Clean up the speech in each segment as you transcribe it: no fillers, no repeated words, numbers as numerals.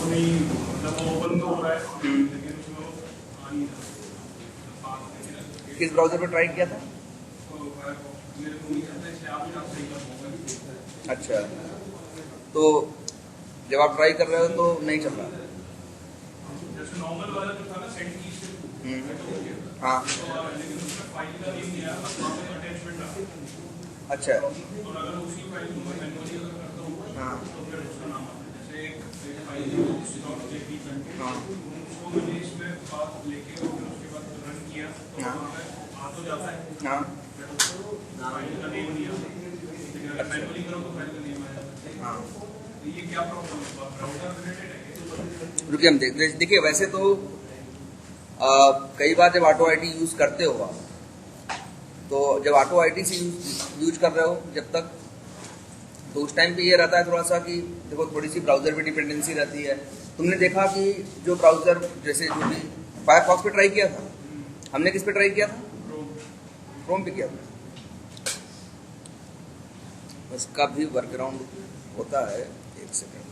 नहीं मतलब ओपन तो हो रहा है लेकिन उसमें आ नहीं रहा। किस ब्राउजर पे ट्राई किया था? मेरे को नहीं चलता इसलिए आप सही कर पाओगे। अच्छा, तो जब आप ट्राई कर रहे हो तो नहीं चल रहा? जैसे नॉर्मल वाला जो था ना सेंड की से हाँ, लेकिन उसमें फाइल का नेम नहीं आया, बस वहाँ पे अटैचमेंट था। अच्छा, और अगर उसी फाइल को मैं मैनुअली अगर करता हूँ हाँ, तो फिर उसका नाम आता है। जैसे एक फाइल .jpg हाँ, उसको मैंने इसमें बात लेके और फिर उसके बाद रन किया तो हाँ, वहाँ पे आ तो जाता है, हाँ, फाइल का नेम नहीं आता, लेकिन अगर मैनुअली करो तो फाइल का नेम आ जाता है। हाँ। तो ये क्या प्रॉब्लम है? ब्राउज़र रिलेटेड है? रुकिए हम देखिए वैसे तो कई बार जब ऑटो आईटी यूज करते हो आप, तो जब ऑटो आईटी से यूज कर रहे हो जब तक, तो उस टाइम पे ये रहता है थोड़ा सा कि देखो थोड़ी सी ब्राउजर पे डिपेंडेंसी रहती है। तुमने देखा कि जो ब्राउजर जैसे जो भी फायरफॉक्स पे ट्राई किया था, हमने किस पे ट्राई किया था? क्रोम पे किया था। उसका भी वर्कअराउंड होता है। एक सेकेंड,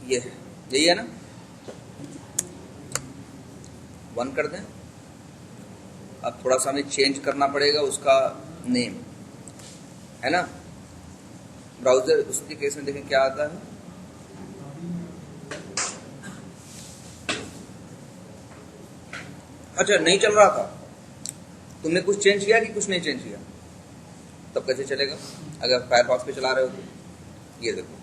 ये यही है ना, 1 कर दें। अब थोड़ा सा हमें चेंज करना पड़ेगा उसका नेम, है ना। ब्राउजर उसके केस में देखें क्या आता है। अच्छा, नहीं चल रहा था, तुमने कुछ चेंज किया कि कुछ नहीं चेंज किया? तब कैसे चलेगा अगर फायरफॉक्स पे चला रहे हो तो? ये देखो,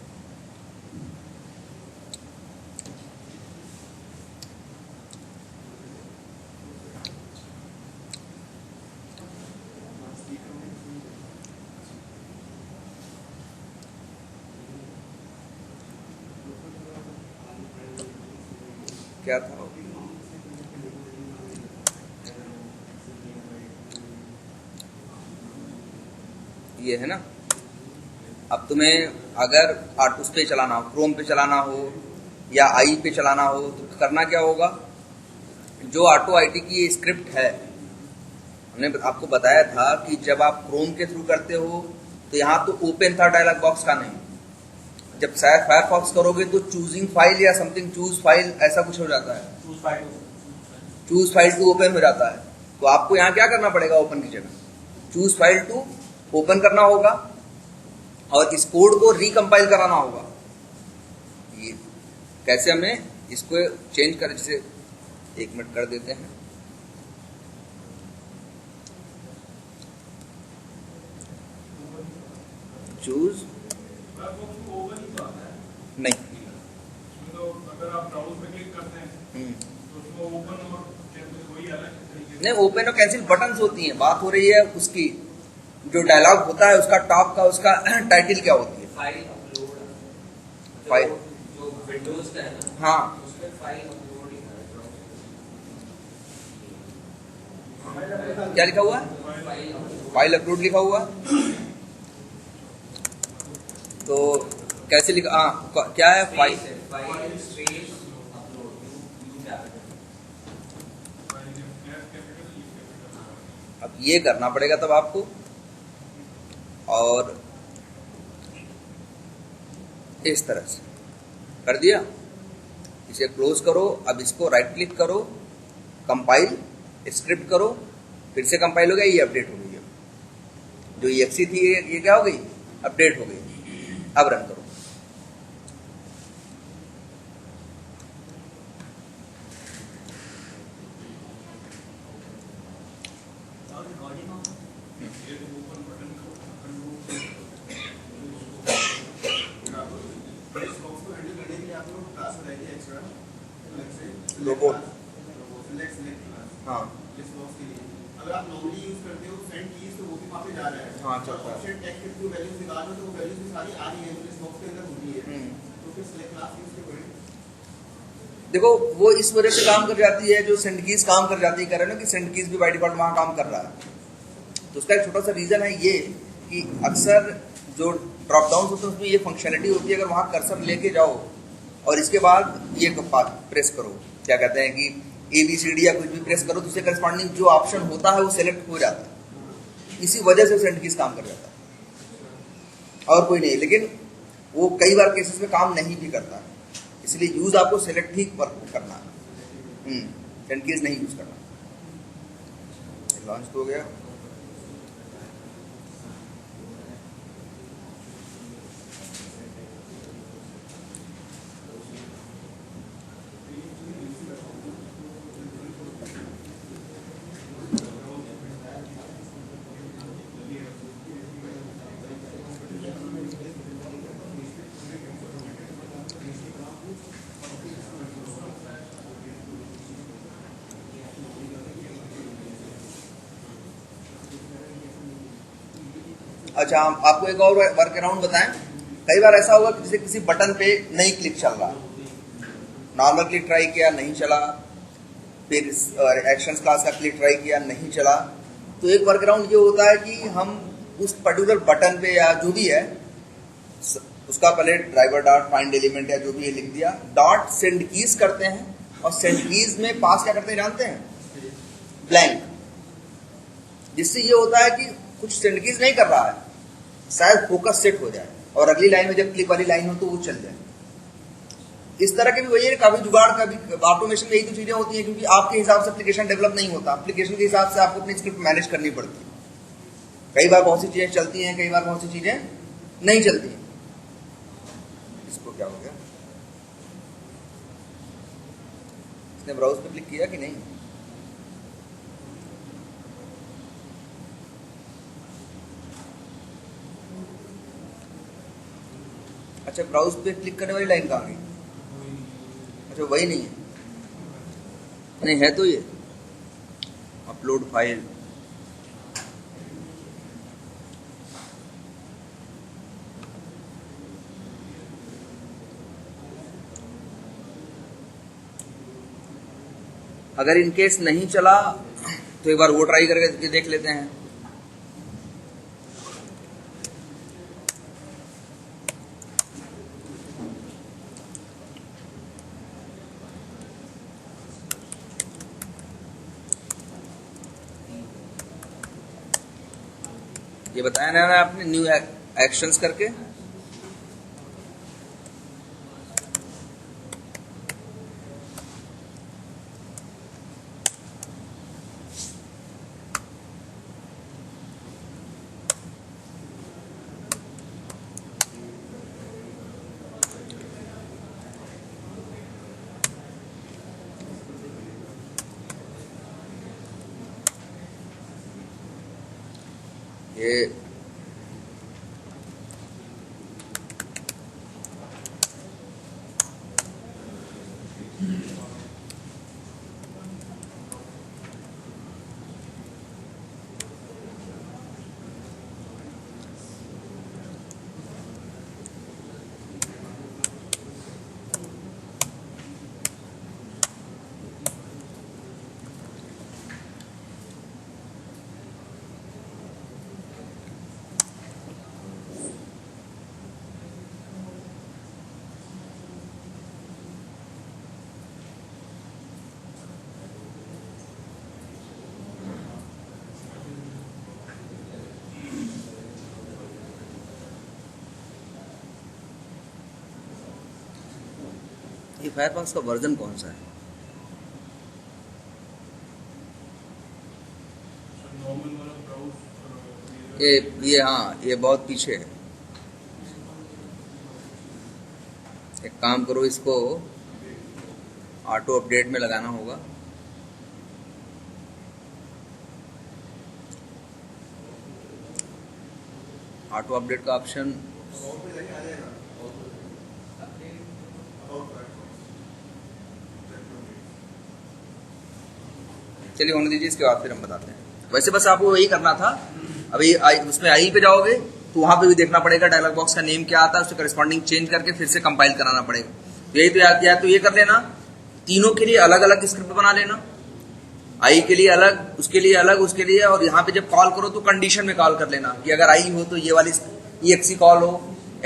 क्या था ये, है ना। अब तुम्हें अगर उस पे चलाना हो, क्रोम पे चलाना हो या आई पे चलाना हो, तो करना क्या होगा? जो ऑटो आईटी की ये स्क्रिप्ट है, हमने आपको बताया था कि जब आप क्रोम के थ्रू करते हो तो यहाँ तो ओपन था डायलॉग बॉक्स का नहीं। जब शायद फायरफॉक्स करोगे तो चूजिंग फाइल या समथिंग चूज फाइल ऐसा कुछ हो जाता है, चूज फाइल टू ओपन हो जाता है। तो आपको यहाँ क्या करना पड़ेगा? ओपन की जगह चूज फाइल टू ओपन करना होगा और इस कोड को रिकम्पाइल कराना होगा। ये कैसे हमें इसको चेंज कर, जैसे 1 मिनट कर देते हैं। चूज नहीं, तो अगर आप ब्राउज पे क्लिक करते हैं तो उसको ओपन और कैंसिल वही अलग तरीके से नहीं, ओपन और कैंसिल बटन्स होती हैं। बात हो रही है उसकी जो डायलॉग होता है उसका टॉप का, उसका टाइटल क्या होती है? फाइल अपलोड, फाइल जो विंडोज का है ना, हाँ, उसमें फाइल अपलोड ही क्या लिखा हुआ है? फाइल अपलोड लिखा हुआ है। तो कैसे लिखा? हाँ, क्या है? File file space upload. अब ये करना पड़ेगा तब आपको। और इस तरह से कर दिया, इसे क्लोज करो। अब इसको राइट क्लिक करो, कंपाइल स्क्रिप्ट करो, फिर से कंपाइल हो गया, ये अपडेट हो गई। जो exe थी ये क्या हो गई? अपडेट हो गई। अब रन करो। रोबोट, हाँ अगर आप नॉर्मली यूज करते हो सेंड कीज तो वो भी वहाँ पे जा रहा है। हाँ, चल रहा है। ऑप्शन टेक्स्ट के थ्रू वैल्यूज निकालो तो वो वैल्यूज भी सारी आ रही है, लिस्ट बॉक्स के अंदर होती है। तो फिर सिलेक्ट क्लास यूज के पड़े। देखो वो इस वजह से काम कर जाती है, जो सेंड कीज काम कर जाती है, कह रहे ना कि सेंड कीज भी बाय डिफॉल्ट वहाँ काम कर रहा है। तो उसका एक छोटा सा रीजन है ये कि अक्सर जो ड्रॉप डाउन होते हैं उसमें ये फंक्शनलिटी होती है, अगर वहाँ कर्सर लेके जाओ और इसके बाद ये प्रेस करो, क्या कहते हैं कि ABCD या कुछ भी प्रेस करो तो उससे करस्पॉन्डिंग जो ऑप्शन होता है वो सिलेक्ट हो जाता है। इसी वजह से सेंड कीज काम कर जाता है और कोई नहीं। लेकिन वो कई बार केसेस में काम नहीं भी करता है, इसलिए यूज आपको सेलेक्ट ही करना है, सेंड कीज नहीं यूज करना। लॉन्च तो हो गया। अच्छा, हम आपको एक और वर्क अराउंड बताएं। कई बार ऐसा होगा कि किसी बटन पे नहीं क्लिक चल रहा, नॉर्मल क्लिक ट्राई किया नहीं चला, फिर एक्शंस क्लास का क्लिक ट्राई किया नहीं चला, तो एक वर्क अराउंड ये होता है कि हम उस पर्टिकुलर बटन पे या जो भी है उसका पहले ड्राइवर डॉट फाइंड एलिमेंट या जो भी है लिख दिया, डॉट सेंड कीज करते हैं, और सेंड कीज में पास क्या करते हैं जानते हैं? ब्लैंक। जिससे ये होता है कि कुछ सेंड कीज नहीं कर रहा है, शायद फोकस सेट हो जाए और अगली लाइन में जब क्लिक वाली लाइन हो तो वो चल जाए। इस तरह के भी वही है, काफी जुगाड़, कभी ऑटोमेशन में यही तो चीजें होती हैं, क्योंकि आपके हिसाब से एप्लीकेशन डेवलप नहीं होता, एप्लीकेशन के हिसाब से आपको अपनी स्क्रिप्ट मैनेज करनी पड़ती है। कई बार बहुत सी चीजें चलती हैं, कई बार बहुत सी चीजें नहीं चलती हैं। इसको क्या हो गया? इसने ब्राउज पे क्लिक किया कि नहीं? अच्छा, ब्राउज पे क्लिक करने वाली लाइन कहाँ गई? अच्छा, वही नहीं है, नहीं है तो ये अपलोड फाइल। अगर इनकेस नहीं चला तो एक बार वो ट्राई करके देख लेते हैं। ये बताया ना आपने न्यू एक्शंस करके। ये ये फायरफॉक्स का वर्जन कौन सा है? नॉर्मल वाला ब्राउज ये हाँ, ये बहुत पीछे है। एक काम करो, इसको ऑटो अपडेट में लगाना होगा। ऑटो अपडेट का ऑप्शन चलिए होने दीजिए, इसके बाद फिर हम बताते हैं। वैसे बस आपको वही करना था। अभी उसमें आई पे जाओगे तो वहां पे भी देखना पड़ेगा डायलॉग बॉक्स का नेम क्या आता है, उससे करस्पॉन्डिंग चेंज करके फिर से कंपाइल कराना पड़ेगा। यही तो याद किया, तो ये कर लेना, तीनों के लिए अलग अलग स्क्रिप्ट बना लेना, आई के लिए अलग, उसके लिए अलग, उसके लिए, और यहाँ पे जब कॉल करो तो कंडीशन में कॉल कर लेना कि अगर आई हो तो ये वाली EXE कॉल हो,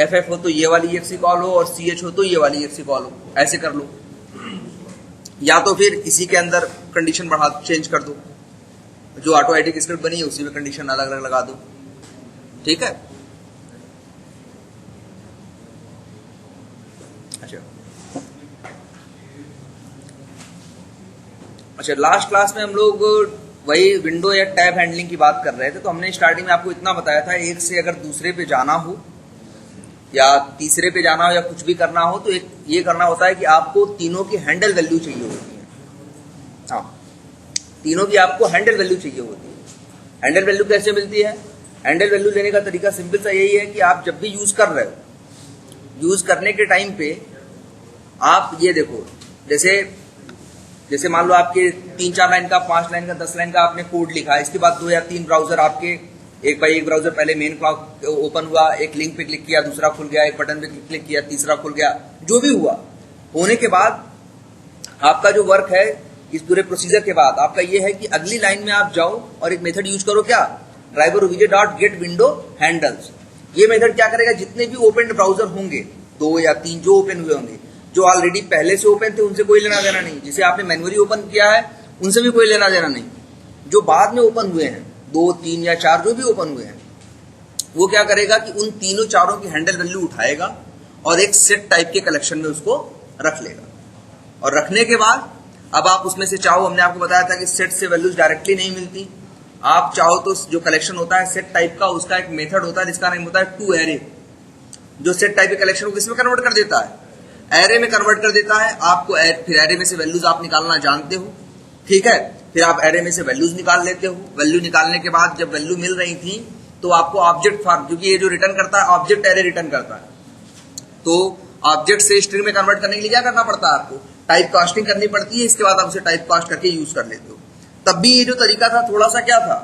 FF हो तो ये वाली EXE कॉल हो, और CH हो तो ये वाली EXE कॉल हो। ऐसे कर लो, या तो फिर इसी के अंदर कंडीशन बढ़ा चेंज कर दो, जो ऑटो आईटी की स्क्रिप्ट बनी है उसी में कंडीशन अलग अलग लगा दो। ठीक है, अच्छा, लास्ट क्लास में हम लोग वही विंडो या टैब हैंडलिंग की बात कर रहे थे। तो हमने स्टार्टिंग में आपको इतना बताया था, एक से अगर दूसरे पे जाना हो या तीसरे पे जाना हो या कुछ भी करना हो तो एक ये करना होता है कि आपको तीनों की हैंडल वैल्यू चाहिए होती है। हाँ, तीनों की आपको हैंडल वैल्यू चाहिए होती है। हैंडल वैल्यू कैसे मिलती है? हैंडल वैल्यू लेने का तरीका सिंपल सा यही है कि आप जब भी यूज कर रहे हो, यूज करने के टाइम पे आप ये देखो, जैसे मान लो आपके 3-4 लाइन का, 5 लाइन का, 10 लाइन का आपने कोड लिखा है। इसके बाद 2 या 3 ब्राउजर आपके एक बाई एक ब्राउजर पहले मेन ओपन हुआ, एक लिंक पे क्लिक किया, दूसरा खुल गया, एक बटन पे क्लिक किया, तीसरा खुल गया, जो भी हुआ होने के बाद आपका जो वर्क है इस पूरे प्रोसीजर के बाद आपका ये है कि अगली लाइन में आप जाओ और एक मेथड यूज करो, क्या? Driver dot gate window handles. ये मेथड क्या करेगा? जितने भी ओपन ब्राउजर होंगे, 2 या 3 जो ओपन हुए होंगे, जो ऑलरेडी पहले से ओपन थे उनसे कोई लेना देना नहीं, जिसे आपने मैन्युअली ओपन किया है उनसे भी कोई लेना देना नहीं, जो बाद में ओपन हुए हैं 2, 3 या 4 जो भी ओपन हुए हैं, वो क्या करेगा कि उन तीनों चारों की हैंडल वैल्यू उठाएगा और एक सेट टाइप के कलेक्शन में उसको रख लेगा। और रखने के बाद अब आप उसमें से चाहो, हमने आपको बताया था कि सेट से वैल्यूज डायरेक्टली नहीं मिलती, आप चाहो तो जो कलेक्शन होता है सेट टाइप का, उसका एक मेथड होता है जिसका नाम होता है टू एरे, जो सेट टाइप के कलेक्शन को किसमें कन्वर्ट कर देता है? एरे में कन्वर्ट कर देता है। आपको फिर एरे में से वैल्यूज आप निकालना जानते हो, ठीक है? फिर आप एरे में से वैल्यूज निकाल लेते हो। वैल्यू निकालने के बाद जब वैल्यू मिल रही थी तो आपको ऑब्जेक्ट फॉर्म, क्योंकि ये जो रिटर्न करता है ऑब्जेक्ट एरे रिटर्न करता है, तो ऑब्जेक्ट से स्ट्रिंग में कन्वर्ट करने के लिए क्या करना पड़ता है? आपको टाइप कास्टिंग करनी पड़ती है। इसके बाद आप उसे टाइप कास्ट करके यूज कर लेते हो। तब भी ये जो तरीका था थोड़ा सा क्या था,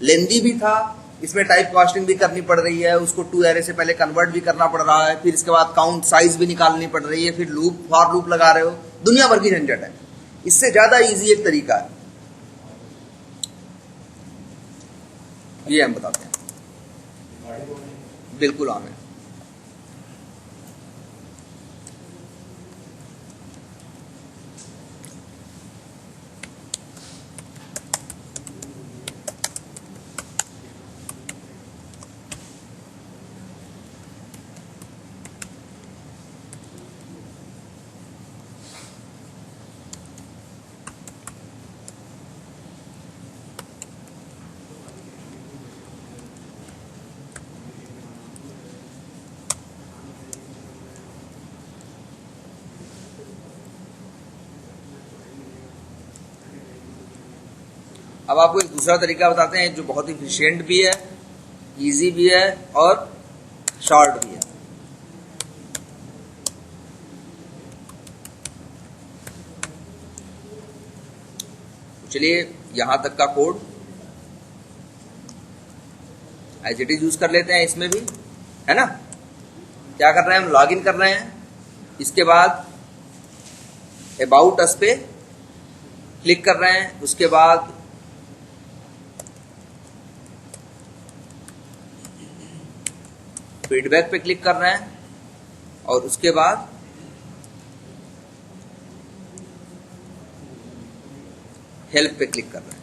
लेंदी भी था, इसमें टाइप कास्टिंग भी करनी पड़ रही है, उसको टू एरे से पहले कन्वर्ट भी करना पड़ रहा है, फिर इसके बाद काउंट साइज भी निकालनी पड़ रही है, फिर लूप फॉर लूप लगा रहे हो, दुनिया भर की झंझट है। इससे ज्यादा इजी एक तरीका है, ये हम बताते हैं। बिल्कुल आम है। अब आपको एक दूसरा तरीका बताते हैं जो बहुत ही एफिशिएंट भी है, इजी भी है और शॉर्ट भी है। चलिए यहां तक का code as it is use कर लेते हैं, इसमें भी है ना। क्या कर रहे हैं हम? लॉग इन कर रहे हैं। इसके बाद अबाउट अस पे क्लिक कर रहे हैं, उसके बाद फीडबैक पे क्लिक कर रहे हैं और उसके बाद हेल्प पे क्लिक कर रहे हैं।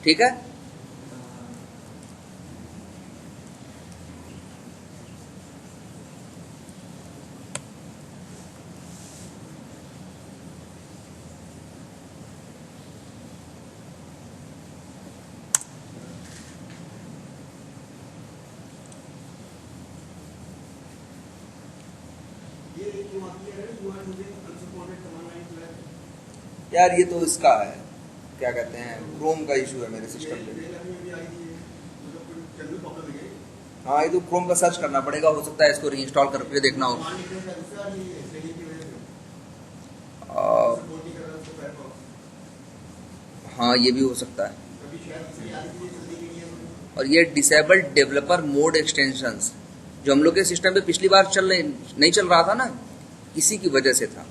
ठीक है। यार ये तो इसका है, क्या कहते हैं, क्रोम का इशू है मेरे सिस्टम पे। हाँ, ये तो क्रोम का सर्च करना पड़ेगा, हो सकता है इसको रीइंस्टॉल करके देखना हो। हाँ, ये भी हो सकता है। और ये डिसेबल्ड डेवलपर मोड एक्सटेंशंस जो हम लोग के सिस्टम पे पिछली बार नहीं चल रहा था ना, इसी की वजह से था।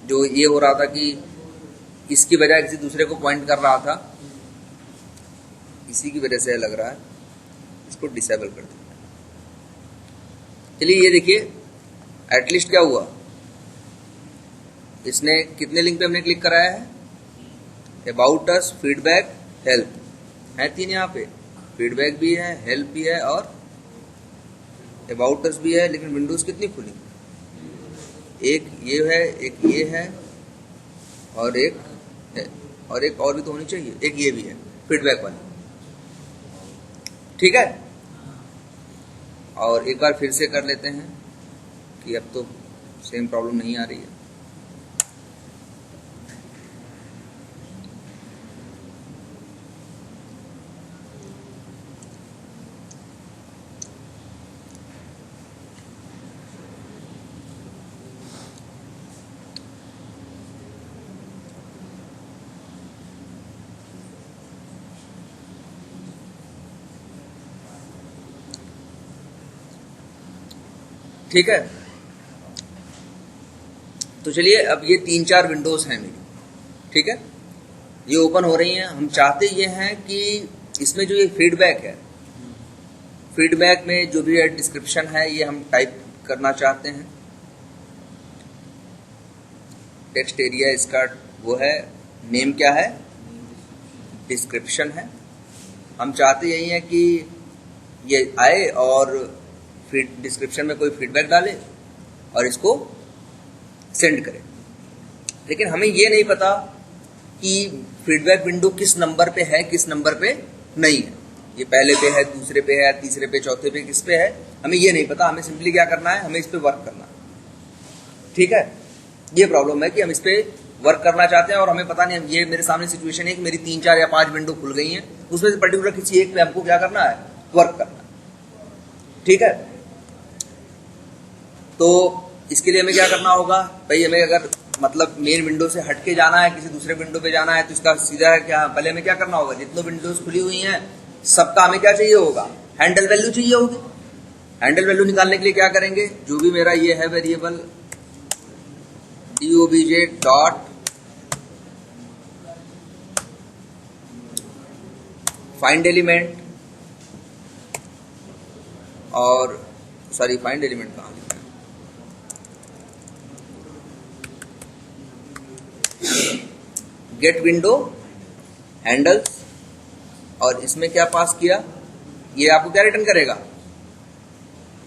जो ये हो रहा था कि इसकी बजाय किसी दूसरे को पॉइंट कर रहा था, इसी की वजह से लग रहा है। इसको डिसेबल कर दें। चलिए ये देखिए, एटलीस्ट क्या हुआ, इसने कितने लिंक पे हमने क्लिक कराया है? अबाउट अस, फीडबैक, हेल्प है, 3 यहाँ पे, फीडबैक भी है, हेल्प भी है और अबाउट अस भी है। लेकिन विंडोज कितनी खुली, एक ये है, एक ये है और एक और भी तो होनी चाहिए, एक ये भी है फीडबैक वाली। ठीक है, और एक बार फिर से कर लेते हैं कि अब तो सेम प्रॉब्लम नहीं आ रही है। ठीक है, तो चलिए अब ये 3-4 विंडोज हैं मेरी, ठीक है, ये ओपन हो रही हैं। हम चाहते ये हैं कि इसमें जो ये फीडबैक है, फीडबैक में जो भी डिस्क्रिप्शन है ये हम टाइप करना चाहते हैं। टेक्स्ट एरिया इसका वो है, नेम क्या है, डिस्क्रिप्शन है। हम चाहते यही है कि ये आए और डिस्क्रिप्शन में कोई फीडबैक डाले और इसको सेंड करें। लेकिन हमें ये नहीं पता कि फीडबैक विंडो किस नंबर पे है, किस नंबर पे नहीं है, ये पहले पे है, दूसरे पे है, तीसरे पे, चौथे पे, किस पे है, हमें ये नहीं पता। हमें सिंपली क्या करना है, हमें इस पे वर्क करना है। ठीक है, ये प्रॉब्लम है कि हम इस पे वर्क करना चाहते हैं और हमें पता नहीं, ये मेरे सामने सिचुएशन है कि मेरी 3, 4 या 5 विंडो खुल गई हैं, उसमें से पर्टिकुलर किसी एक पे हमको क्या करना है, वर्क करना है। ठीक है, तो इसके लिए हमें क्या करना होगा भाई, हमें अगर मतलब मेन विंडो से हट के जाना है, किसी दूसरे विंडो पे जाना है, तो इसका सीधा है क्या, पहले हमें क्या करना होगा, जितनी विंडोज खुली हुई हैं सबका हमें क्या चाहिए होगा, हैंडल वैल्यू चाहिए होगी। हैंडल वैल्यू निकालने के लिए क्या करेंगे, जो भी मेरा ये है वेरिएबल डीओबीजे डॉट फाइंड एलिमेंट, और सॉरी फाइंड एलिमेंट कहाँ लिखा है, गेट विंडो हैंडल्स, और इसमें क्या पास किया, ये आपको क्या रिटर्न करेगा,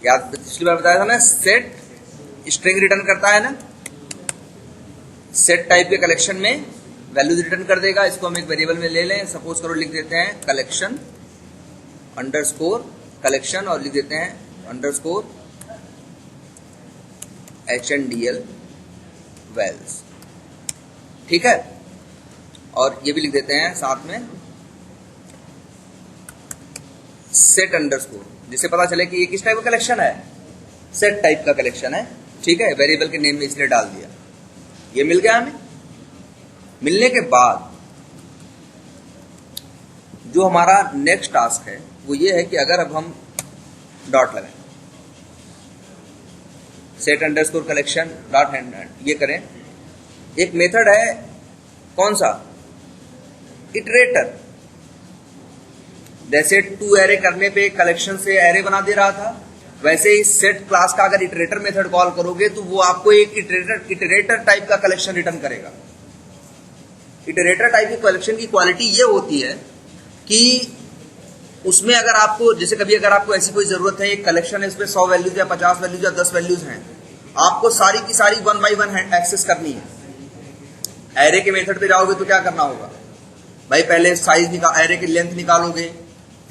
याद पिछली बार बताया था ना, सेट स्ट्रिंग रिटर्न करता है ना, सेट टाइप के कलेक्शन में वैल्यूज रिटर्न कर देगा। इसको हम एक वेरिएबल में ले लें, सपोज करो लिख देते हैं कलेक्शन अंडरस्कोर कलेक्शन और लिख देते हैं अंडरस्कोर HNDL वेल्स। ठीक है, और ये भी लिख देते हैं साथ में सेट अंडरस्कोर, जिससे पता चले कि ये किस टाइप का कलेक्शन है, सेट टाइप का कलेक्शन है। ठीक है, वेरिएबल के नेम में इसलिए डाल दिया, ये मिल गया हमें। मिलने के बाद जो हमारा नेक्स्ट टास्क है वो ये है कि अगर अब हम डॉट लगाएं, set underscore collection dot hand ये करें, एक मेथड है कौन सा, इटरेटर। जैसे टू एरे करने पे कलेक्शन से एरे बना दे रहा था, वैसे ही सेट क्लास का अगर इटरेटर मेथड कॉल करोगे तो वो आपको एक इटरेटर टाइप का कलेक्शन रिटर्न करेगा। इटरेटर टाइप की कलेक्शन की क्वालिटी ये होती है कि उसमें अगर आपको, जैसे कभी अगर आपको ऐसी कोई जरूरत है, एक कलेक्शन है, इसमें 100 वैल्यूज या 50 वैल्यूज या 10 वैल्यूज हैं, आपको सारी की सारी 1 by 1 एक्सेस करनी है। एरे के मेथड पे जाओगे तो क्या करना होगा भाई, पहले साइज निकाल, एरे की लेंथ निकालोगे,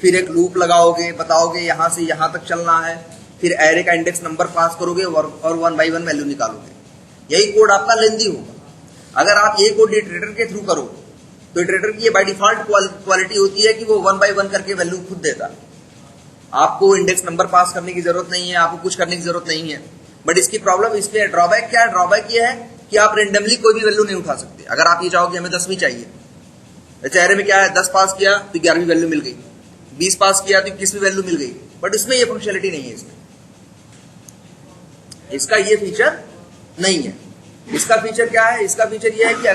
फिर एक लूप लगाओगे, बताओगे यहां से यहां तक चलना है, फिर एरे का इंडेक्स नंबर पास करोगे और 1 by 1 वैल्यू निकालोगे। यही कोड आपका लेंदी होगा। अगर आप ये कोड इटरेटर के थ्रू करो तो इटरेटर की ये बाय डिफॉल्ट क्वालिटी होती है कि वो 1 by 1 करके वैल्यू खुद देता है, आपको इंडेक्स नंबर पास करने की जरूरत नहीं है, आपको कुछ करने की जरूरत नहीं है। बट इसकी प्रॉब्लम, इसमें ड्रॉबैक क्या है, ड्रॉबैक ये है कि आप रेंडमली कोई भी वैल्यू नहीं उठा सकते। अगर आप ये चाहो कि हमें 10वीं चाहिए, वैसे एरे में क्या है, 10 पास किया तो 11वीं वैल्यू मिल गई, 20 पास किया तो 21वीं वैल्यू मिल गई, बट इसमें ये फंक्शनलिटी नहीं है, इसका ये फीचर नहीं है। इसका फीचर क्या है, इसका फीचर ये है कि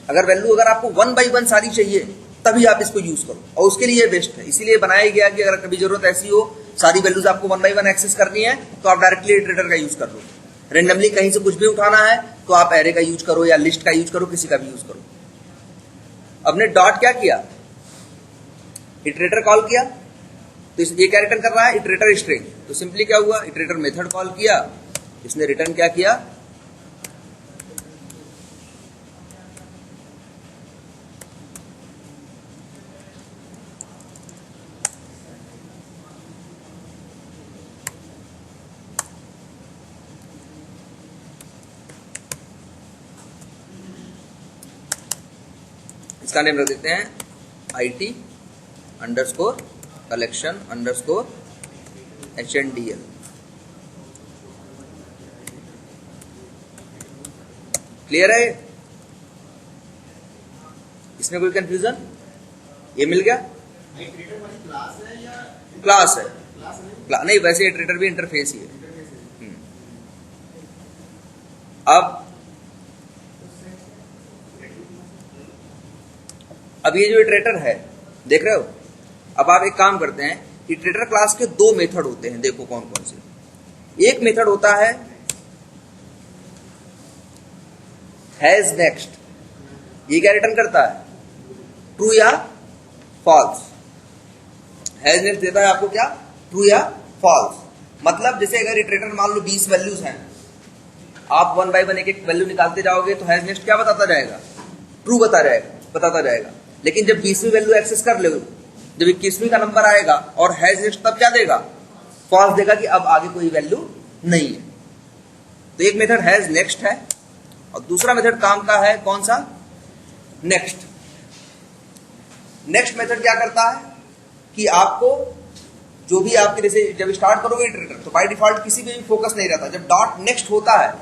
अगर वैल्यू अगर आपको 1 by 1 सारी चाहिए तभी आप इसको यूज करो, और उसके लिए बेस्ट है। इसीलिए बनाया गया कि अगर कभी जरूरत ऐसी हो, सारी वैल्यूज आपको 1 by 1 एक्सेस करनी है, तो आप डायरेक्टली इटरेटर का यूज कर लो। रेंडमली कहीं से कुछ भी उठाना है तो आप एरे का यूज करो या लिस्ट का यूज करो, किसी का भी यूज करो। अब ने डॉट क्या किया, इटरेटर कॉल किया, तो ये क्या रिटर्न कर रहा है, इटरेटर स्ट्रिंग। तो सिंपली क्या हुआ, इटरेटर मेथड कॉल किया, इसने रिटर्न क्या किया, इसका नेम रख देते हैं IT underscore collection underscore HNDL। Clear है, इसमें कोई कंफ्यूजन, ये मिल गया। इटरेटर वाली क्लास है या क्लास है, क्लास नहीं? नहीं वैसे इटरेटर भी इंटरफेस ही है। अब ये जो इटरेटर है देख रहे हो, अब आप एक काम करते हैं, इटरेटर क्लास के दो मेथड होते हैं, देखो कौन कौन से। एक मेथड होता है हैज नेक्स्ट, ये क्या रिटर्न करता है, ट्रू या फॉल्स। हैज नेक्स्ट देता है आपको क्या, ट्रू या फॉल्स। मतलब जैसे अगर इटरेटर मान लो 20 वैल्यूज हैं, आप 1 बाय 1 एक एक वैल्यू निकालते जाओगे तो हैज नेक्स्ट क्या बताता जाएगा, ट्रू बताता जाएगा। लेकिन जब 20वीं वैल्यू एक्सेस कर लो, जब 21वीं का नंबर आएगा और हैज नेक्स्ट, तब क्या देगा, फॉल्स देगा कि अब आगे कोई वैल्यू नहीं है। तो एक मेथड हैज नेक्स्ट है और दूसरा मेथड काम का है कौन सा, नेक्स्ट। नेक्स्ट मेथड क्या करता है कि आपको जो भी आपके, जैसे जब स्टार्ट करोगे इटरेटर तो बाय डिफॉल्ट किसी पे भी फोकस नहीं रहता। जब डॉट नेक्स्ट होता है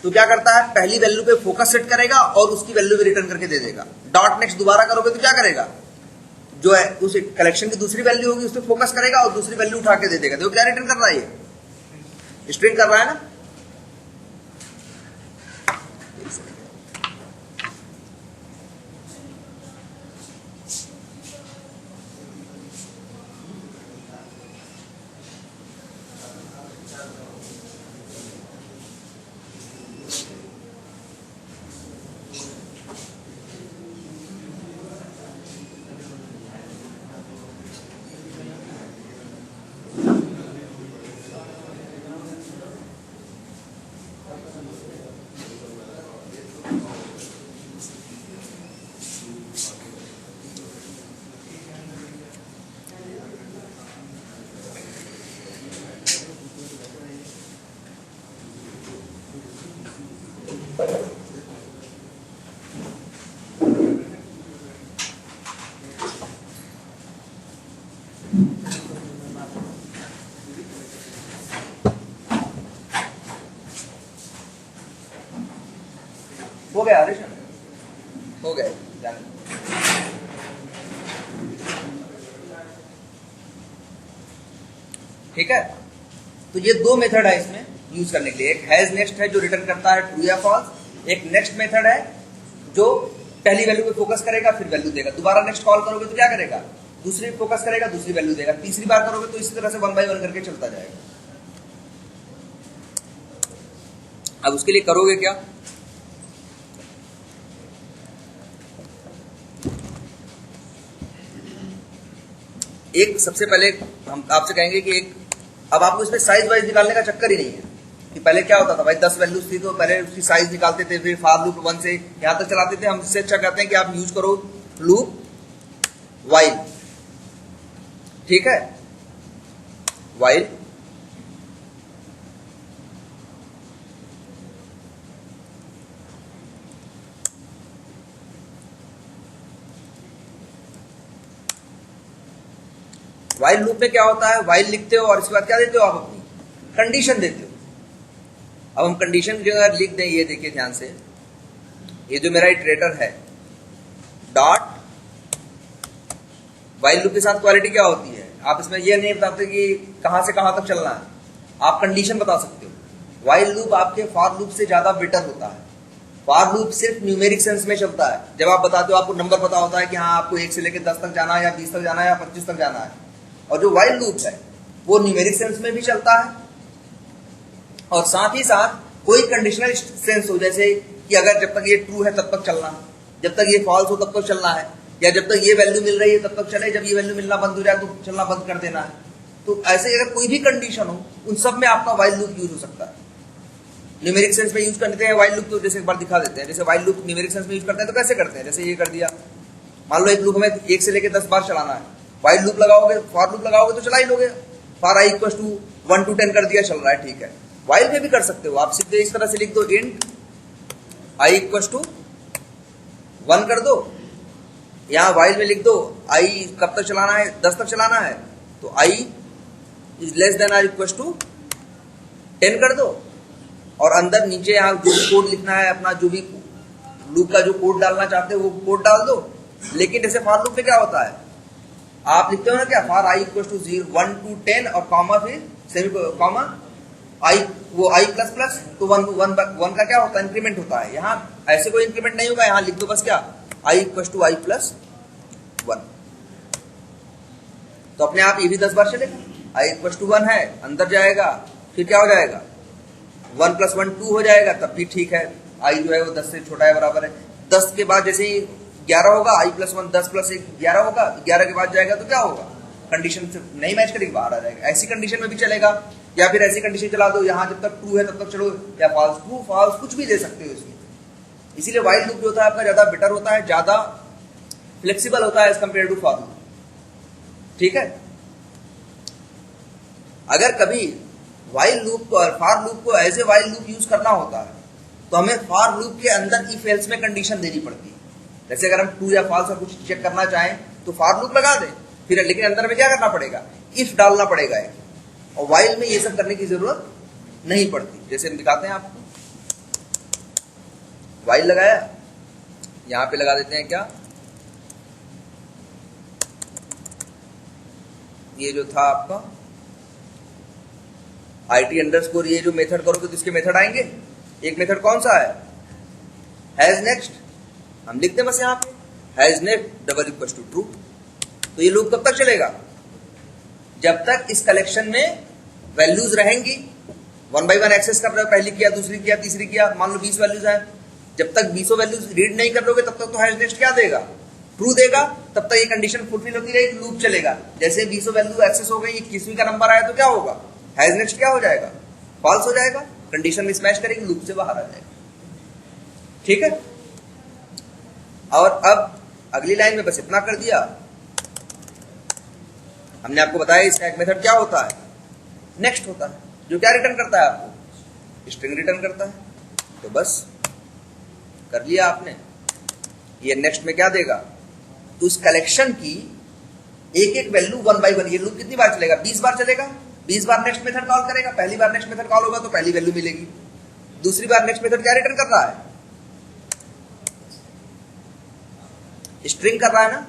तो क्या करता है, पहली वैल्यू पे फोकस सेट करेगा और उसकी वैल्यू भी रिटर्न करके दे देगा। डॉट नेक्स्ट दोबारा करोगे तो क्या करेगा, जो है उस कलेक्शन की दूसरी वैल्यू होगी उस पर फोकस करेगा और दूसरी वैल्यू उठा के दे देगा। देखो क्या रिटर्न कर रहा है, ये स्ट्रिंग कर रहा है ना। हो गया हरीश, हो गया, ठीक है। तो ये दो मेथड है इसमें यूज करने के लिए। एक हैज नेक्स्ट है जो रिटर्न करता है ट्रू या फॉल्स, एक नेक्स्ट मेथड है जो पहली वैल्यू पे फोकस करेगा फिर वैल्यू देगा। दोबारा नेक्स्ट कॉल करोगे तो क्या करेगा, दूसरी फोकस करेगा दूसरी वैल्यू देगा। तीसरी बार करोगे तो इसी तरह से 1 बाय 1 करके चलता जाएगा। अब उसके लिए करोगे क्या, एक सबसे पहले हम आपसे कहेंगे कि एक, अब आपको इसमें साइज वाइज निकालने का चक्कर ही नहीं है कि पहले क्या होता था भाई 10 वैल्यूज थी तो पहले उसकी साइज निकालते थे, फिर फॉर लूप 1 से यहां तक चलाते थे। हम इससे अच्छा कहते हैं कि आप यूज करो लूप व्हाइल, ठीक है, व्हाइल। व्हाइल लूप में क्या होता है, व्हाइल लिखते हो और इसके बाद क्या देते हो, आप अपनी कंडीशन देते हो। अब हम कंडीशन जो अगर लिख दें, ये देखिए ध्यान से, ये जो मेरा इटरेटर है डॉट व्हाइल लूप के साथ क्वालिटी क्या होती है, आप इसमें ये नहीं बताते कि कहां से कहां तक चलना है, आप कंडीशन बता सकते हो। व्हाइल लूप आपके फॉर लूप से ज्यादा बेटर होता है। फॉर लूप सिर्फ न्यूमेरिक सेंस में चलता है। जब आप बताते हो आपको नंबर पता होता है कि हाँ आपको 1 से लेकर 10 तक जाना है या 20 तक जाना है या 25 तक जाना है। और जो व्हाइल लूप है वो न्यूमेरिक सेंस में भी चलता है और साथ ही साथ कोई कंडीशनल सेंस हो, जैसे कि अगर जब तक ये ट्रू है तब तक चलना, जब तक ये फॉल्स हो तब तक चलना है, या जब तक ये वैल्यू मिल रही है तब तक चले, जब ये वैल्यू मिलना बंद हो जाए तो चलना बंद कर देना है। तो ऐसे अगर कोई भी कंडीशन हो उन सब में आपका वाइल लूप यूज हो सकता है। न्यूमेरिक सेंस में यूज करते हैं वाइल लूप, तो जैसे एक बार दिखा देते हैं। जैसे वाइल लूप न्यूमेरिक सेंस में यूज करते हैं तो कैसे करते हैं, जैसे ये कर दिया, मान लो एक लूप हमें 1 से लेकर 10 बार चलाना है, वाइल लूप लगाओगे, फॉर लूप लगाओगे तो चला ही लोगे। For i equal to 1 to 10 कर दिया, चल रहा है, ठीक है। वाइल में भी कर सकते हो आप, सीधे इस तरह से लिख दो, इंट i इक्वल टू 1 कर दो। यहाँ वाइल में लिख दो i कब तक चलाना है, 10 तक चलाना है, तो i is less than or equal to 10 कर दो। और अंदर नीचे यहाँ जो भी कोड लिखना है अपना, जो भी लूप का जो कोड डालना चाहते हो वो कोड डाल दो। लेकिन जैसे फॉर लूप में क्या होता है, आप लिखते हो ना क्या, for i equal to 1 to 10 और कॉमा फिर सेमी कॉमा i, वो i प्लस प्लस, तो 1 का क्या होता है, इंक्रीमेंट होता है। यहाँ ऐसे कोई इंक्रीमेंट नहीं होगा, यहाँ लिख दो बस क्या, i equal to i plus 1, तो अपने आप ये भी 10 बार चलेगा। i इक्वल टू 1 है, अंदर जाएगा, फिर क्या हो जाएगा, 1 + 1 2 हो जाएगा, तब भी ठीक है। i जो है वो 10 से छोटा है, बराबर है। 10 के बाद जैसे ही 11 होगा, i + 1 10 + 1 11 होगा, 11 के बाद जाएगा तो क्या होगा, कंडीशन से नहीं मैच करेगी, बाहर आ जाएगा। ऐसी कंडीशन में भी चलेगा, या फिर ऐसी कंडीशन चला दो, यहाँ जब तक ट्रू है तब तक चलो, या फॉल्स, ट्रू फॉल्स कुछ भी दे सकते हो इसमें। इसीलिए वाइल लूप जो होता है आपका ज्यादा बेटर होता है, ज्यादा फ्लेक्सिबल होता है as compare to for loop, ठीक है। अगर कभी वाइल लूप को और फॉर लूप को as a while loop use करना होता है तो हमें फॉर लूप के अंदर इफ एल्स में कंडीशन देनी पड़ती है। जैसे अगर हम ट्रू या फॉल्स का कुछ चेक करना चाहें तो फॉर लूप लगा दें, फिर लेकिन अंदर में क्या करना पड़ेगा, इफ डालना पड़ेगा है। और वाइल में ये सब करने की जरूरत नहीं पड़ती। जैसे हम दिखाते हैं आपको, वाइल लगाया, यहां पे लगा देते हैं क्या, ये जो था आपका IT_, ये जो मेथड करोगे तो इसके मेथड आएंगे। एक मेथड कौन सा है, हैज नेक्स्ट, हम लिखते हैं बस यहाँ पे has next double equal to true. तो ये लूप कब तक चलेगा, जब तक इस कलेक्शन में वैल्यूज रहेंगी। 1 by 1 एक्सेस कर रहे हो, पहली किया, दूसरी किया, तीसरी किया, मान लो 20 वैल्यूज है, जब तक 20 वैल्यूज रीड नहीं कर लोगे तब तक तो हैज नेक्स्ट क्या देगा, ट्रू देगा। तब तक ये कंडीशन फुलफिल होती रहेगी, लूप चलेगा। जैसे 20 वैल्यू एक्सेस हो गई, 21वीं का नंबर आया तो क्या होगा, हैज नेक्स्ट क्या हो जाएगा, फॉल्स हो जाएगा, कंडीशन में स्मैश करेगी, लूप से बाहर आ जाएगा, ठीक है। और अब अगली लाइन में बस इतना कर दिया। हमने आपको बताया इसका एक मेथड क्या होता है, नेक्स्ट होता है, जो क्या रिटर्न करता है, आपको स्ट्रिंग रिटर्न करता है। तो बस कर लिया आपने। ये नेक्स्ट में क्या देगा, तो इस कलेक्शन की एक एक वैल्यू 1 by 1, ये लूप कितनी बार चलेगा, 20 बार चलेगा। 20 बार नेक्स्ट मेथड कॉल करेगा, पहली बार नेक्स्ट मेथड कॉल होगा तो पहली वैल्यू मिलेगी, दूसरी बार नेक्स्ट मेथड क्या रिटर्न कर रहा है, स्ट्रिंग कर रहा है ना।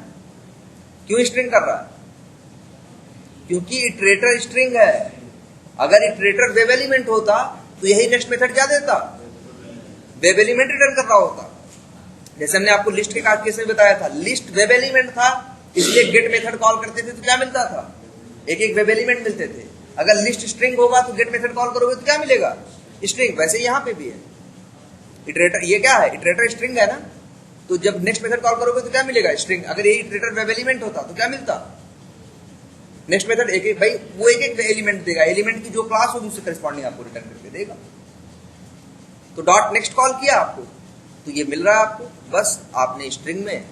क्यों स्ट्रिंग कर रहा है, क्योंकि इटरेटर स्ट्रिंग है। अगर इटरेटर वेब एलिमेंट होता तो यही नेक्स्ट मेथड क्या देता, वेब एलिमेंट रिटर्न कर रहा होता। जैसे हमने आपको लिस्ट के केस में बताया था, लिस्ट वेब एलिमेंट था, इसलिए गेट मेथड कॉल करते थे तो क्या मिलता था, एक एक वेब एलिमेंट मिलते थे। अगर लिस्ट स्ट्रिंग होगा तो गेट मेथड कॉल करोगे तो क्या मिलेगा, स्ट्रिंग। वैसे यहां पे भी है, इटरेटर ये क्या है, इटरेटर स्ट्रिंग है ना, तो जब नेक्स्ट मेथड कॉल करोगे तो क्या मिलेगा, स्ट्रिंग। अगर ये इटरेटर वेब एलिमेंट होता तो क्या मिलता, नेक्स्ट मेथड एक एक, भाई वो एक एक एलिमेंट देगा, एलिमेंट की जो क्लास होगी उससे करस्पॉन्डिंग आपको रिटर्न करके देगा। तो डॉट नेक्स्ट कॉल किया आपको तो ये मिल रहा है आपको, बस आपने स्ट्रिंग में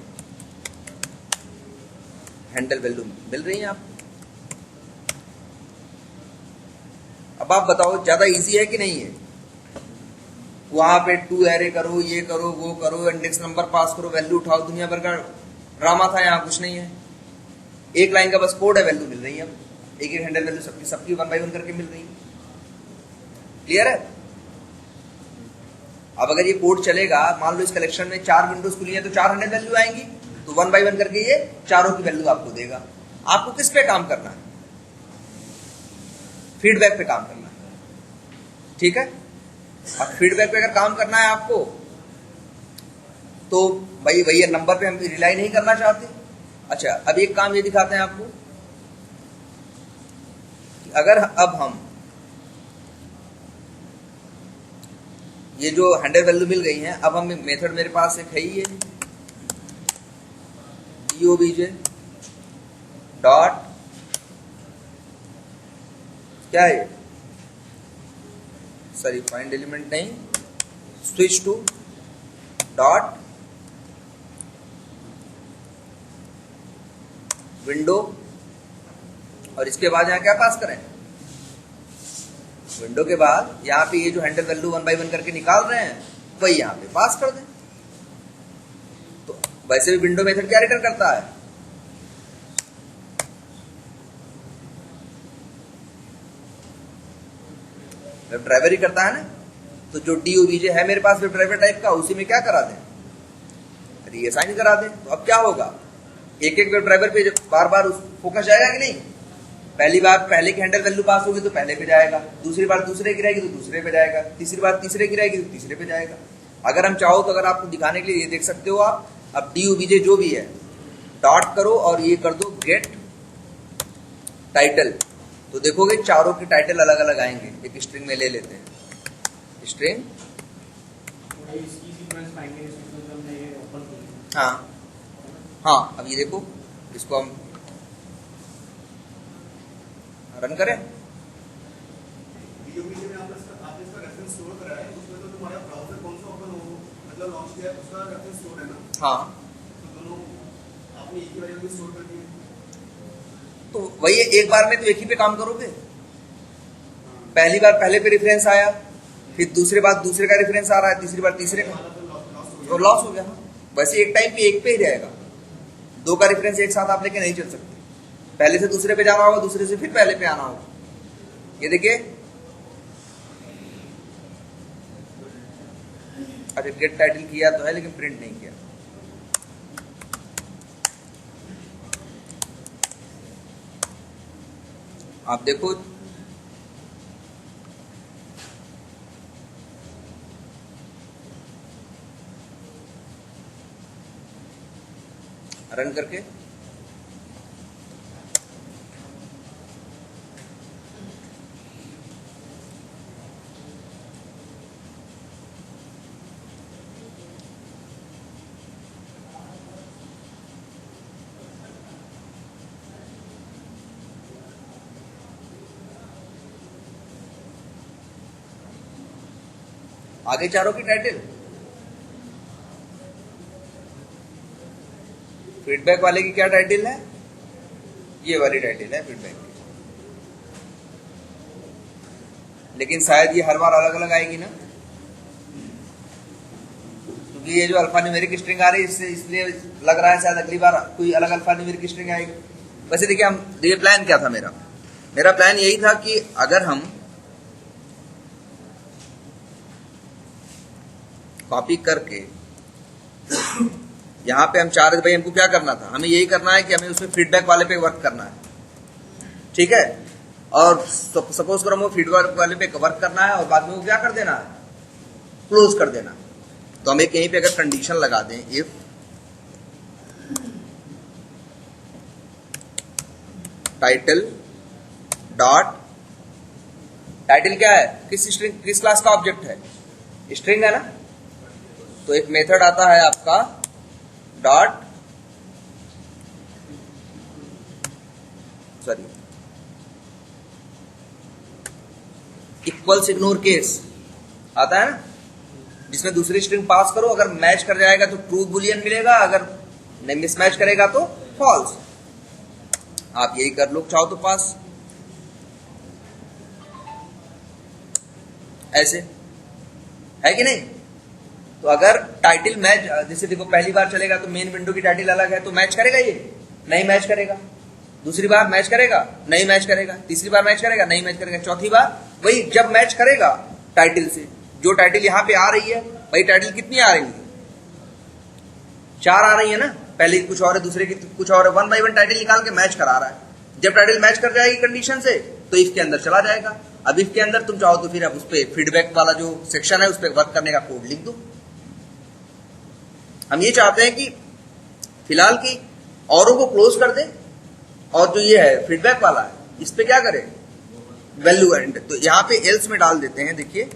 हैंडल वैल्यू मिल रही है आपको। अब आप बताओ ज्यादा इजी है कि नहीं है, वहां पे टू एरे करो, ये करो, वो करो, इंडेक्स नंबर पास करो, वैल्यू उठाओ, दुनिया भर का ड्रामा था। यहाँ कुछ नहीं है, एक लाइन का बस कोड है, वैल्यू मिल रही है, एक एक हैंडल वैल्यू सबकी 1 by 1 करके मिल रही है। क्लियर है। अब अगर ये कोड चलेगा, मान लो इस कलेक्शन में 4 विंडोज खुली है तो 4 हैंडल वैल्यू आएंगी, तो 1 by 1 करके ये चारों की वैल्यू आपको देगा। आपको किस पे काम करना है, फीडबैक पे काम करना है, ठीक है। अब फीडबैक पे अगर काम करना है आपको तो भाई वही नंबर पे हम रिलाई नहीं करना चाहते। अच्छा, अब एक काम ये दिखाते हैं आपको कि अगर अब हम ये जो हैंडल वैल्यू मिल गई है, अब हम मेथड मेरे पास एक है ही है, DOBJ डॉट क्या है, सॉरी फाइंड एलिमेंट नहीं, स्विच टू डॉट विंडो, और इसके बाद यहाँ क्या पास करें, विंडो के बाद यहाँ पे ये जो हैंडल वैल्यू 1 बाई 1 करके निकाल रहे हैं वही यहाँ पे पास कर दें। तो वैसे भी विंडो मेथड क्या रिटर्न करता है, वेब ड्राइवर ही करता है ना। तो जो DOBJ है मेरे पास वेब ड्राइवर टाइप का, उसी में क्या करा दें, रीअसाइन करा दें। तो अब क्या होगा, एक एक वेब ड्राइवर पे बार बार फोकस जाएगा कि नहीं, पहली बार पहले की हैंडल वैल्यू पास होगी तो पहले पे जाएगा, दूसरी बार दूसरे की रहेगी तो दूसरे पे जाएगा, तीसरी बार तीसरे की रहेगी तो तीसरे पे जाएगा। अगर हम चाहो तो अगर आपको दिखाने के लिए ये देख सकते हो आप, अब DOBJ जो भी है डॉट करो और ये कर दो गेट टाइटल, तो देखोगे चारों के टाइटल अलग अलग आएंगे। एक स्ट्रिंग में ले लेते हैं, स्ट्रिंग, हाँ हाँ, अब ये देखो, इसको हम रन करें, DOBJ में आपने इसका रेफरेंस स्टोर करा है, उसमें तो तुम्हारा ब्राउज़र कौन सा ओपन हो, मतलब लॉन्च किया है, उसका रेफरेंस स्टोर है ना। हाँ, तो दोनों आपने एक ही वजह से स्टोर कर दिए। तो वही एक बार में तो एक ही पे काम करोगे। पहली बार पहले पे रेफरेंस आया, फिर दूसरी बार दूसरे का रेफरेंस आ रहा है, तीसरी बार तीसरे का, तो लॉस हो गया। वैसे एक टाइम पे एक पे ही रहेगा, दो का रेफरेंस एक साथ आप लेके नहीं चल सकते, पहले से दूसरे पे जाना होगा, दूसरे से फिर पहले पे आना होगा। ये देखिए, अच्छा गेट टाइटल किया तो है लेकिन प्रिंट नहीं किया। आप देखो, रन करके आगे चारों की टाइटल, फीडबैक वाले की क्या टाइटल है, ये वाली टाइटल है फीडबैक की, लेकिन शायद ये हर बार अलग अलग आएगी ना, क्योंकि ये जो अल्फा न्यूमेरिक स्ट्रिंग आ रही है इससे इसलिए लग रहा है शायद अगली बार कोई अलग अल्फा न्यूमेरिक स्ट्रिंग आएगी। वैसे देखिए, हम ये प्लान क्या था मेरा प्लान यही था कि अगर हम कॉपी करके यहाँ पे हम चाह रहे थे भाई हमको क्या करना था, हमें यही करना है कि हमें उसमें फीडबैक वाले पे वर्क करना है, ठीक है। और सपोज करो वो फीडबैक वाले पे वर्क करना है और बाद में वो क्या कर देना है, क्लोज कर देना। तो हम एक यहीं पे अगर कंडीशन लगा दें, इफ टाइटल डॉट, टाइटल क्या है, किस स्ट्रिंग किस क्लास का ऑब्जेक्ट है, स्ट्रिंग है ना, तो एक मेथड आता है आपका dot, sorry equals ignore case आता है ना, जिसमें दूसरी स्ट्रिंग पास करो, अगर मैच कर जाएगा तो ट्रू बुलियन मिलेगा, अगर नहीं मिसमैच करेगा तो फॉल्स। आप यही कर लो चाहो तो पास, ऐसे है कि नहीं। तो अगर टाइटल मैच, जैसे देखो पहली बार चलेगा तो मेन विंडो की टाइटल अलग है तो मैच करेगा, ये नहीं मैच करेगा, दूसरी बार मैच करेगा नहीं मैच करेगा, तीसरी बार मैच करेगा नहीं मैच करेगा, चौथी बार वही जब मैच करेगा टाइटल से, जो टाइटल यहाँ पे आ रही है वही टाइटल कितनी आ रही है, 4 आ रही है ना, पहले की कुछ और है दूसरे की कुछ और है, 1 बाई 1 टाइटल निकाल के मैच करा रहा है। जब टाइटल मैच कर जाएगी कंडीशन से तो इफ के अंदर चला जाएगा। अब इफ के अंदर तुम चाहो तो फिर अब उस पर फीडबैक वाला जो सेक्शन है उस पर वर्क करने का कोड लिख दो। हम ये चाहते हैं कि फिलहाल की औरों को क्लोज कर दे और जो ये है फीडबैक वाला है इस पे क्या करें, वैल्यू एंड। तो यहां पे एल्स में डाल देते हैं, देखिए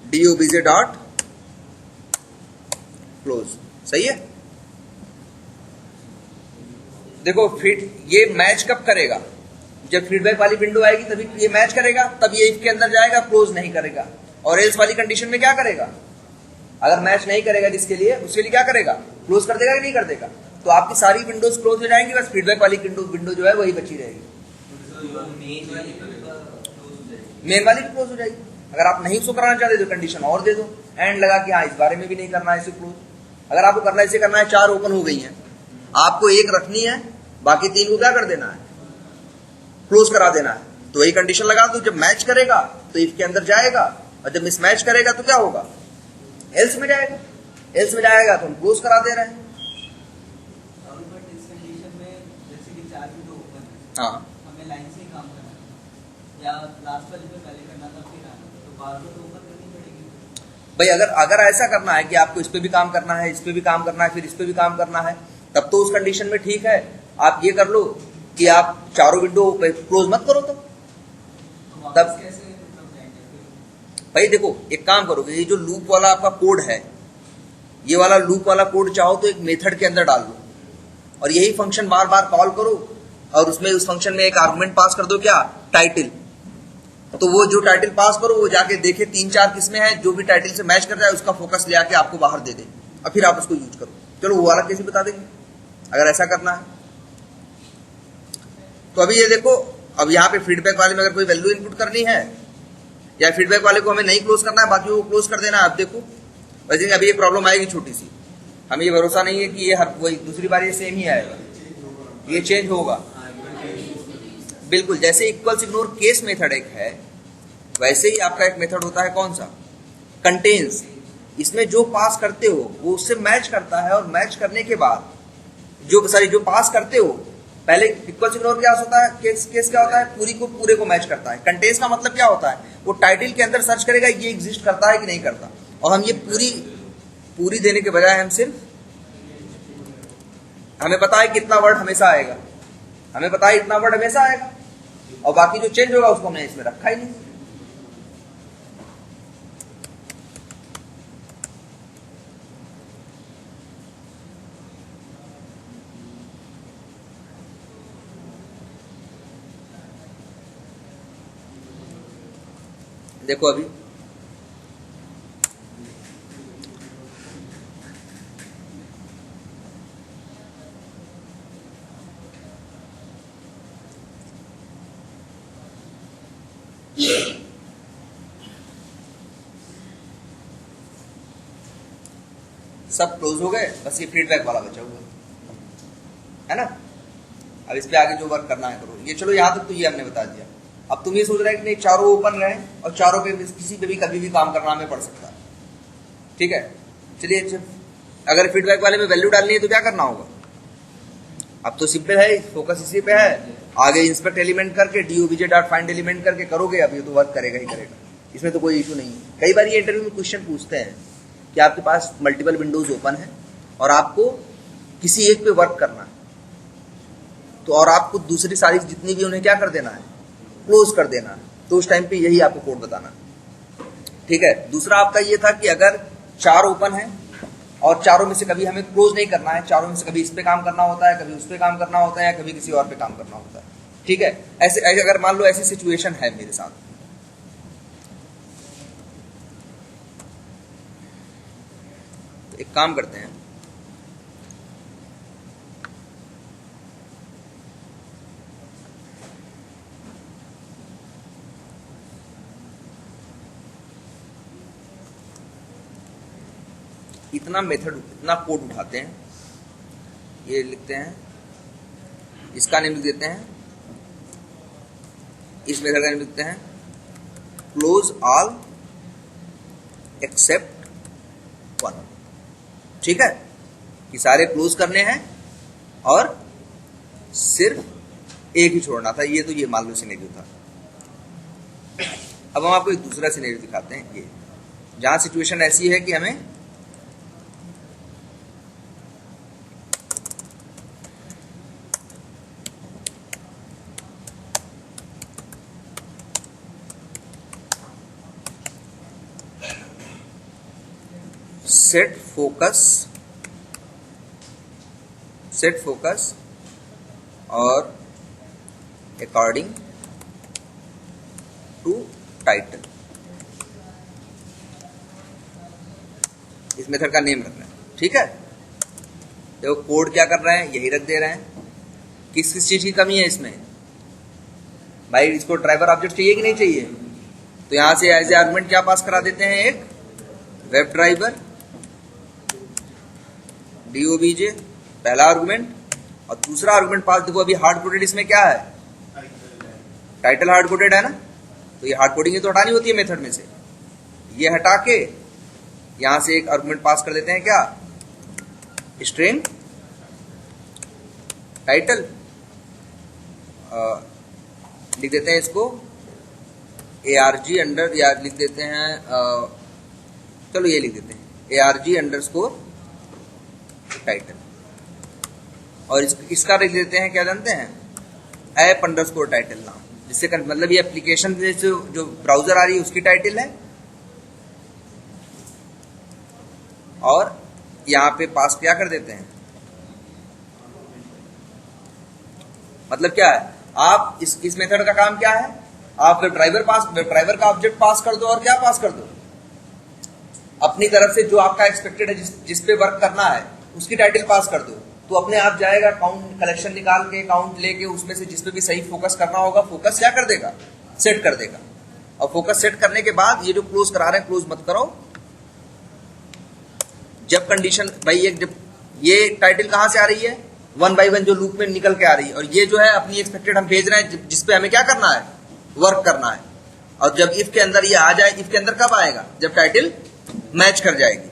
DOBJ डॉट क्लोज। सही है। देखो फिट ये मैच कब करेगा, जब फीडबैक वाली विंडो आएगी तभी ये मैच करेगा, तब ये इफ के अंदर जाएगा, क्लोज नहीं करेगा। और एल्स वाली कंडीशन में क्या करेगा, अगर मैच नहीं करेगा जिसके लिए, उसके लिए क्या करेगा, क्लोज कर देगा कि नहीं कर देगा। तो आपकी सारी विंडोज क्लोज हो जाएंगी, बस फीडबैक वाली विंडो जो है वही बची रहेगी। मेन वाली भी क्लोज हो जाएगी। अगर आप नहीं उसको कराना चाहते तो कंडीशन और दे दो, एंड लगा कि हाँ इस बारे में भी नहीं करना है इसे क्लोज। अगर आपको करना इसे करना है, 4 ओपन हो गई हैं, आपको 1 रखनी है, बाकी 3 को क्या कर देना है, क्लोज करा देना है। तो वही कंडीशन लगा दो, जब मैच करेगा तो इफ के अंदर जाएगा, और जब मिसमैच करेगा तो क्या होगा, एल्स में जाएगा। एल्स में जाएगा तो हम क्लोज करा दे रहे हैं। हाँ हमें लाइन से ही काम करना है या लास्ट वाले पे पहले करना था फिर आना था, तो बार बार तो ओपन करनी पड़ेगी भाई। अगर ऐसा करना है कि आपको इस पे भी काम करना है, इस पे भी काम करना है, फिर इस पे भी काम करना है, तब तो उस कंडीशन में ठीक है। आप ये कर लो कि आप चारों विंडो क्लोज मत करो, तो तब कैसे मतलब जाएंगे फिर? भाई देखो एक काम करोगे, ये जो लूप वाला आपका कोड है, ये वाला लूप वाला कोड चाहो तो एक मेथड के अंदर डाल लो, और यही फंक्शन बार बार कॉल करो, और उसमें उस फंक्शन में एक आर्गुमेंट पास कर दो, क्या, टाइटल। तो वो जो टाइटल पास करो वो जाके देखे 3-4 किस्में हैं, जो भी टाइटल से मैच कर जाए उसका फोकस ले आके आपको बाहर दे दे, और फिर आप उसको यूज करो। चलो वो वाला कैसे बता देंगे अगर ऐसा करना है। तो अभी ये देखो, अब यहाँ पे फीडबैक वाले में अगर कोई वैल्यू इनपुट करनी है, या फीडबैक वाले को हमें नहीं क्लोज करना है, बाकी वो क्लोज कर देना है। अब देखो वैसे अभी ये प्रॉब्लम आएगी छोटी सी, हमें ये भरोसा नहीं है कि ये हर वही दूसरी बार ये सेम ही आएगा, ये चेंज होगा बिल्कुल। जैसे इक्वल्स इग्नोर केस मेथड एक है, वैसे ही आपका एक मेथड होता है, कौन सा, कंटेन्स। इसमें जो पास करते हो वो उससे मैच करता है, और मैच करने के बाद जो पास करते हो, पहले इक्वल्स इग्नोर क्या होता है, केस क्या होता है, पूरे को मैच करता है। कंटेन्स का मतलब क्या होता है, वो टाइटल के अंदर सर्च करेगा ये एग्जिस्ट करता है कि नहीं करता, और हम ये पूरी देने के बजाय हम सिर्फ, हमें पता है कितना वर्ड हमेशा आएगा, हमें पता है इतना वर्ड हमेशा आएगा, और बाकी जो चेंज होगा उसको हमने इसमें रखा ही नहीं। देखो अभी सब क्लोज हो गए, बस ये फीडबैक वाला बचा हुआ है ना। अब इस पे आगे जो वर्क करना है करो। ये चलो यहाँ तक तो ये हमने बता दिया। अब तुम ये सोच रहे हैं कि नहीं चारों ओपन रहे और चारों पे किसी पे भी कभी भी काम करना हमें पड़ सकता है, ठीक है। चलिए अच्छा, अगर फीडबैक वाले में वैल्यू डालनी है तो क्या करना होगा, अब तो सिंपल है, फोकस इसी पे है। आगे इंस्पेक्ट एलिमेंट करके DOBJ.find एलिमेंट करके करोगे, अब ये तो वर्क करेगा ही करेगा, इसमें तो कोई इशू नहीं है। कई बार ये इंटरव्यू में क्वेश्चन पूछते हैं कि आपके पास मल्टीपल विंडोज ओपन है और आपको किसी एक पे वर्क करना है, तो और आपको दूसरी सारी जितनी भी उन्हें क्या कर देना है, क्लोज कर देना है। तो उस टाइम पे यही आपको कोड बताना, ठीक है। दूसरा आपका ये था कि अगर 4 ओपन है और चारों में से कभी हमें क्लोज नहीं करना है, चारों में से कभी इस पे काम करना होता है, कभी उस पे काम करना होता है, या कभी किसी और पे काम करना होता है, ठीक है। ऐसे अगर मान लो ऐसी सिचुएशन है मेरे साथ, तो एक काम करते हैं, इतना कोड उठाते हैं, ये लिखते हैं, इसका नेम लिख देते हैं, इस मेथड का नेम लिखते हैं क्लोज ऑल एक्सेप्ट 1, ठीक है। कि सारे क्लोज करने हैं और सिर्फ एक ही छोड़ना था। ये तो ये मान लो सिनेरियो था। अब हम आपको एक दूसरा सिनेरियो दिखाते हैं, ये जहां सिचुएशन ऐसी है कि हमें सेट फोकस और अकॉर्डिंग टू टाइटल। इस मेथड का नेम रखना है, ठीक है। देखो कोड क्या कर रहे हैं, यही रख दे रहे हैं। किस किस चीज की कमी है इसमें भाई, इसको ड्राइवर ऑब्जेक्ट चाहिए कि नहीं चाहिए, तो यहां से एज ए आर्गुमेंट क्या पास करा देते हैं, एक वेब ड्राइवर DOBJ पहला आर्गुमेंट, और दूसरा आर्गुमेंट पास देखो अभी हार्ड कोडेड इसमें क्या है, टाइटल हार्ड कोडेड है ना, तो ये हार्ड कोडिंग तो हटानी होती है मेथड में से, ये हटा के यहां से एक आर्गुमेंट पास कर देते हैं क्या, स्ट्रिंग टाइटल, लिख देते हैं इसको ARG अंडर, या लिख देते हैं चलो ये लिख देते हैं ARG अंडरस्कोर टाइटल, और इसका लिख देते हैं क्या जानते हैं, ऐप अंडरस्कोर टाइटल नाम, जिससे मतलब ये एप्लीकेशन जो ब्राउजर आ रही है उसकी टाइटल है, और यहां पे पास क्या कर देते हैं, मतलब क्या है, आप इस मेथड का काम क्या है, आप वेब ड्राइवर का ऑब्जेक्ट पास कर दो, और क्या पास कर दो, अपनी तरफ से जो आपका एक्सपेक्टेड है जिस पे वर्क करना है उसकी टाइटल पास कर दो, तो अपने आप जाएगा काउंट कलेक्शन निकाल के, काउंट लेके उसमें से जिस पे भी सही फोकस करना होगा, फोकस क्या कर देगा, सेट कर देगा। और फोकस सेट करने के बाद ये जो क्लोज करा रहे हैं, क्लोज मत करो, जब कंडीशन भाई जब ये टाइटल कहां से आ रही है, 1 by 1 जो लूप में निकल के आ रही है, और ये जो है अपनी एक्सपेक्टेड हम भेज रहे हैं जिसपे हमें क्या करना है, वर्क करना है। और जब इफ के अंदर ये आ जाए, इफ के अंदर कब आएगा, जब टाइटल मैच कर जाएगी,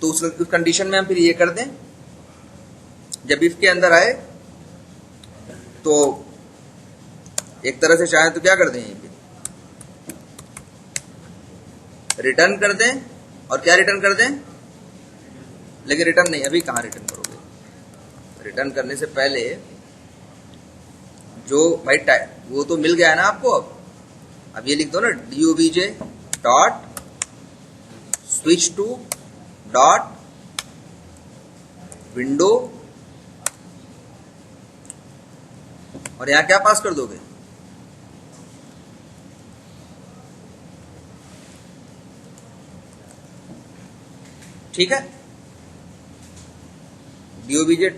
तो उस कंडीशन में हम फिर ये कर दें, जब इफ के अंदर आए तो एक तरह से चाहे तो क्या कर दें, रिटर्न कर दें, और क्या रिटर्न कर दें, लेकिन रिटर्न नहीं, अभी कहां रिटर्न करोगे, रिटर्न करने से पहले जो भाई वो तो मिल गया है ना आपको, अब ये लिख दो ना, DOBJ dot switch to dot window, और यहां क्या पास कर दोगे, ठीक है, DOBJ